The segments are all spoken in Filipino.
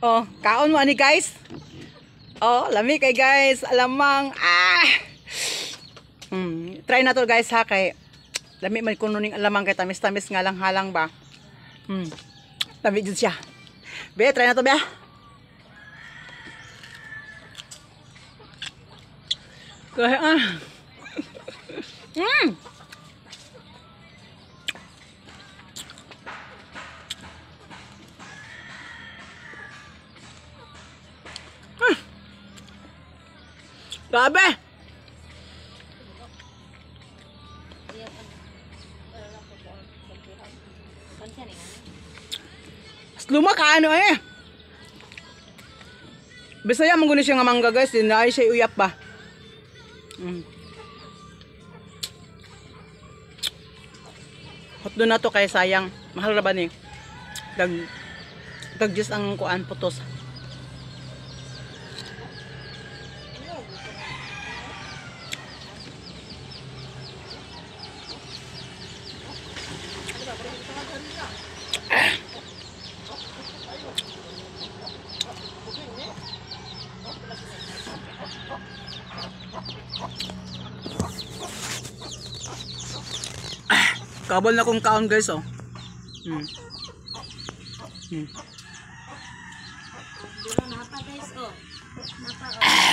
Oh, kaon mo ani guys. Oh, lami kay guys. Alamang. Try na to guys ha kay lami man kuno ning alamang kay tamis-tamis nga lang halang ba. Lami jud siya. Be, try na to be. Kaya Grabe. Luma ka ano eh. Bisaya man guni siya nga mangga guys, din ay siya uyap ba. Hotdo na to kay sayang. Mahal ra ba ni? Dag just ang kuan putos. Kabal na kong kaon guys oh.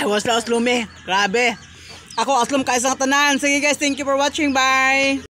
Was la aslumi. Grabe. Ako aslum ka isang tanan. Sige guys, thank you for watching. Bye.